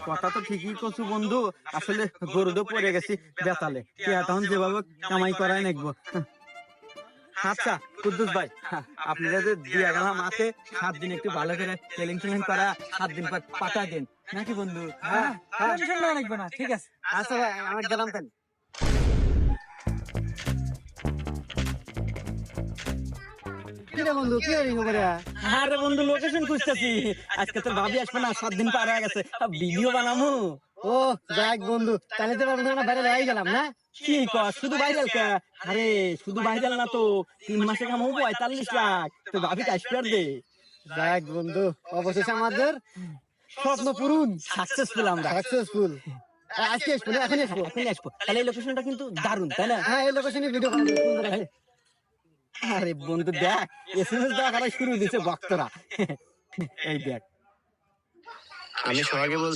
কথা তো ঠিকই করছো বন্ধু, আসলে গরুদো পড়ে গেছি বেতালে, তখন যেভাবে কামাই করাই নাকবো। আচ্ছা কুদ্দুস ভাই, আপনারা যে দিয়া গেলাম হাতে 7 দিন একটু ভালো করে টেলিং টেলিং করা, 7 দিন পর পাঠা দিন নাকি বন্ধু? হ্যাঁ টেনশন না লাগবে না, ঠিক আছে। আচ্ছা ভাই, আমি গেলাম তাহলে। কি রে বন্ধু, কি হইলো করে? আরে বন্ধু লোকেশন খুঁজতেছি, আজকে তোর ভাবি আসবে না, 7 দিন পার হয়ে গেছে, ভিডিও বানামু। ও যাক বন্ধু, তাহলে তো আমরা বাইরে রয়ে গেলাম না? কি কর শুধু ভাইরাল কে? আরে শুধু ভাইরাল না তো, 3 মাসে কামাবো 45 লাখ, তো ভাবি কাশপিয়ার দে। যাক বন্ধু, অবশেষে আমাদের স্বপ্ন পূরণ, সাকসেসফুল আমরা। সাকসেসফুল। আজকে আসবো না, এখন আসবো। এখনই আসবো, তাহলে এই লোকেশনটা কিন্তু দারুণ তাই না? হ্যাঁ, এই লোকেশনে ভিডিও বানাবো। আরে বন্ধু দেখ, এসএমএস দেওয়া শুরু দিছে ভক্তরা। এই দেখ, আমি সবাইকে বলছি